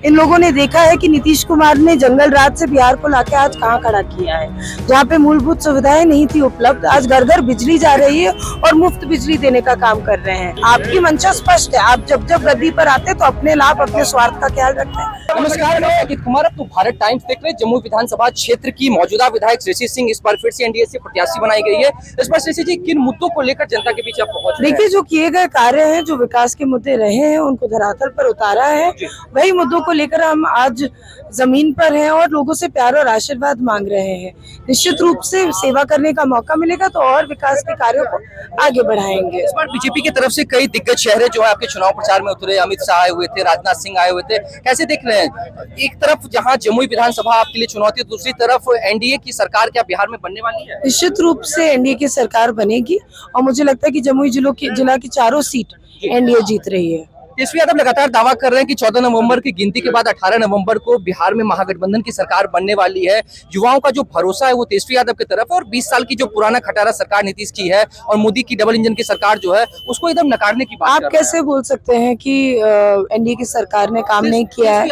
इन लोगों ने देखा है कि नीतीश कुमार ने जंगल राज से बिहार को लाके आज कहाँ खड़ा किया है। जहाँ पे मूलभूत सुविधाएं नहीं थी उपलब्ध, आज घर घर बिजली जा रही है और मुफ्त बिजली देने का काम कर रहे हैं। आपकी मंशा स्पष्ट है, आप जब जब गद्दी पर आते तो अपने लाभ अपने स्वार्थ का ख्याल रखते हैं। नमस्कार, मैं साकिब कुमार। अब तो भारत टाइम्स देख रहे हैं। जमुई विधानसभा क्षेत्र की मौजूदा विधायक श्रेषी सिंह इस बार फिर से एनडीए से प्रत्याशी बनाई गई है। इस बार श्रेषी जी किन मुद्दों को लेकर जनता के बीच आप पहुंच रहे हैं? देखिए, जो किए गए कार्य हैं, जो विकास के मुद्दे रहे हैं, उनको धरातल पर उतारा है। वही मुद्दों को लेकर हम आज जमीन पर हैं और लोगों से प्यार और आशीर्वाद मांग रहे हैं। निश्चित रूप से सेवा करने का मौका मिलेगा तो और विकास के कार्यों को आगे बढ़ाएंगे। इस बार बीजेपी की तरफ से कई दिग्गज चेहरे जो है आपके चुनाव प्रचार में उतरे। अमित शाह आए हुए थे, राजनाथ सिंह आए हुए थे। कैसे देख रहे हैं? एक तरफ जहां जमुई विधानसभा आपके लिए चुनौती है, दूसरी तरफ एनडीए की सरकार क्या बिहार में बनने वाली है? निश्चित रूप से एनडीए की सरकार बनेगी और मुझे लगता है कि जमुई जिला की चारों सीट एनडीए जीत रही है। तेजस्वी यादव लगातार दावा कर रहे हैं कि 14 नवंबर की गिनती के बाद 18 नवंबर को बिहार में महागठबंधन की सरकार बनने वाली है। युवाओं का जो भरोसा है वो तेजस्वी यादव की तरफ है और 20 साल की जो पुराना खटारा सरकार नीतीश की है और मोदी की डबल इंजन की सरकार जो है उसको एकदम नकारने की बात आप कैसे बोल सकते हैं कि एनडीए की सरकार ने काम नहीं किया है?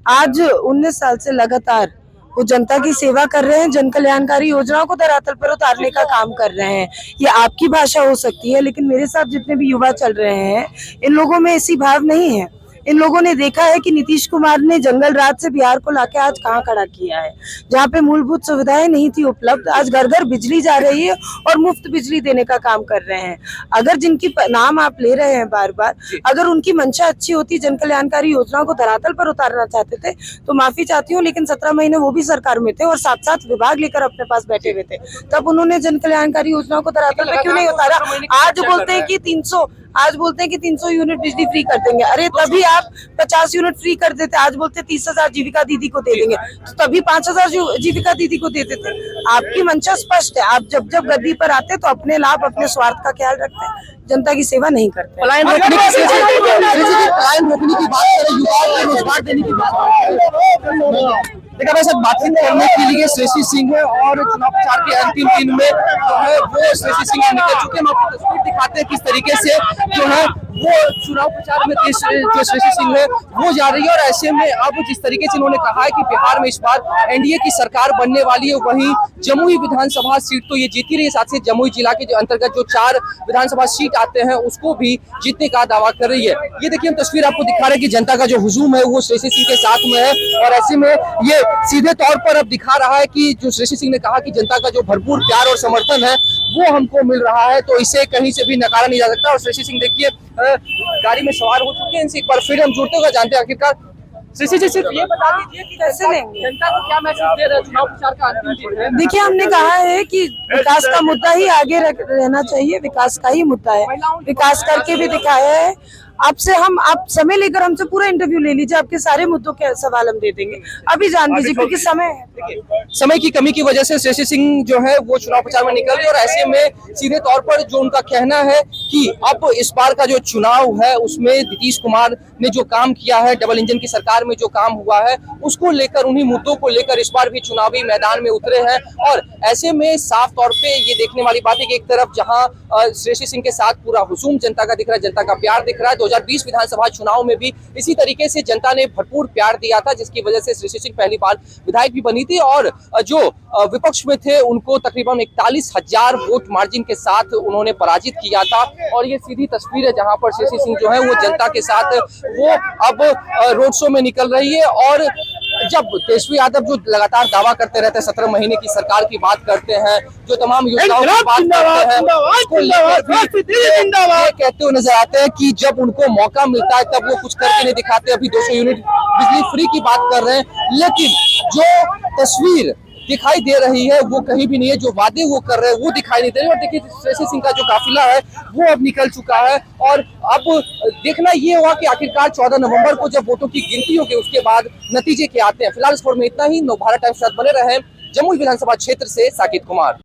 आज 19 साल से लगातार वो जनता की सेवा कर रहे हैं, जन कल्याणकारी योजनाओं को धरातल पर उतारने का काम कर रहे हैं। ये आपकी भाषा हो सकती है, लेकिन मेरे साथ जितने भी युवा चल रहे हैं, इन लोगों में ऐसी भाव नहीं है। इन लोगों ने देखा है कि नीतीश कुमार ने जंगल राज से बिहार को लाके आज कहाँ खड़ा किया है। जहाँ पे मूलभूत सुविधाएं नहीं थी उपलब्ध, आज घर घर बिजली जा रही है और मुफ्त बिजली देने का काम कर रहे हैं। अगर जिनकी नाम आप ले रहे हैं बार बार, अगर उनकी मंशा अच्छी होती, जन कल्याणकारी योजनाओं को धरातल पर उतारना चाहते थे तो माफी चाहती हूँ, लेकिन 17 महीने वो भी सरकार में थे और साथ साथ विभाग लेकर अपने पास बैठे हुए थे। तब उन्होंने जन कल्याणकारी योजनाओं को धरातल पर क्यों नहीं उतारा? आज बोलते हैं कि 300 यूनिट बिजली फ्री कर देंगे। अरे तभी आप 50 यूनिट फ्री कर देते, आज बोलते 30,000 जीविका दीदी को दे देंगे, तो तभी 5,000 जीविका दीदी को दे देते। आपकी मंशा स्पष्ट है, आप जब जब गद्दी पर आते तो अपने लाभ अपने स्वार्थ का ख्याल रखते हैं, जनता की सेवा नहीं करते। पलायन रोकने की बात करें, युवाओं को रोजगार देने की बात करें। देखा वैसे बातचीत करने के लिए श्रेषी सिंह है और चुनाव प्रचार के अंतिम दिन में जो है वो श्रेषी सिंह निकल चुके हैं। हम आपको तस्वीर दिखाते हैं किस तरीके से जो है वो चुनाव प्रचार में जो श्रेषी सिंह है वो जा रही है। और ऐसे में अब जिस तरीके से इन्होंने कहा है कि बिहार में इस बार एनडीए की सरकार बनने वाली है, वहीं जमुई विधानसभा सीट तो ये जीती रही है, साथ ही जमुई जिला के अंतर्गत जो 4 विधानसभा सीट आते हैं उसको भी जीतने का दावा कर रही है। ये देखिए हम तस्वीर आपको दिखा रहे हैं कि जनता का जो हुजूम है वो श्रेषी सिंह के साथ में है और ऐसे में ये सीधे तौर पर अब दिखा रहा है कि जो श्रेषी सिंह ने कहा कि जनता का जो भरपूर प्यार और समर्थन है वो हमको मिल रहा है, तो इसे कहीं से भी नकारा नहीं जा सकता। और श्रेषी सिंह देखिए गाड़ी में सवार हो चुके हैं, इनसे एक बार फिर हम जुड़ते हुए जानते हैं आखिरकार श्रेषी जी सिर्फ ये बता दीजिए कि कैसे लेंगे, जनता को क्या मैसेज दे रहे हैं? चुनाव प्रचार का अंतिम दिन है। देखिए, हमने कहा है कि विकास का मुद्दा ही आगे रहना चाहिए, विकास का ही मुद्दा है, विकास करके भी दिखाया है। आपसे आप समय लेकर हमसे पूरा इंटरव्यू ले लीजिए, आपके सारे मुद्दों के सवाल हम दे देंगे। अभी जान लीजिए क्योंकि समय की कमी की वजह से श्रेषी सिंह जो है वो चुनाव प्रचार में निकल रहे और ऐसे में सीधे तौर पर जो उनका कहना है कि अब इस बार का जो चुनाव है उसमें नीतीश कुमार ने जो काम किया है, डबल इंजन की सरकार में जो काम हुआ है उसको लेकर, उन्हीं मुद्दों को लेकर इस बार भी चुनावी मैदान में उतरे हैं। और ऐसे में साफ तौर पे ये देखने वाली बात है कि एक तरफ जहां श्रेषी सिंह के साथ पूरा हुजूम जनता का दिख रहा है, जनता का प्यार दिख रहा है। 2020 विधानसभा चुनाव में भी इसी तरीके से जनता ने भरपूर प्यार दिया था, जिसकी वजह से श्रेषी सिंह पहली बार विधायक भी बनी थी और जो विपक्ष में थे उनको तकरीबन 41,000 वोट मार्जिन के साथ उन्होंने पराजित किया था। और ये सीधी तस्वीर है जहां पर श्रेषी सिंह जो है वो जनता के साथ वो अब रोड शो में निकल रही है। और जब तेजस्वी यादव जो लगातार दावा करते रहते हैं, 17 महीने की सरकार की बात करते हैं, जो तमाम योजनाओं की बात करते हैं, उसको लेकर भी ये कहते हुए नजर आते हैं कि जब उनको मौका मिलता है तब वो कुछ करके नहीं दिखाते। अभी 200 यूनिट बिजली फ्री की बात कर रहे हैं, लेकिन जो तस्वीर दिखाई दे रही है वो कहीं भी नहीं है। जो वादे वो कर रहे हैं वो दिखाई नहीं दे रहे। और देखिए श्रेषी सिंह का जो काफिला है वो अब निकल चुका है और अब देखना ये हुआ कि आखिरकार 14 नवंबर को जब वोटों की गिनती होगी उसके बाद नतीजे क्या आते हैं। फिलहाल इस फोर में इतना ही। नवभारत टाइम्स के साथ बने रहे। जमुई विधानसभा क्षेत्र से साकिब कुमार।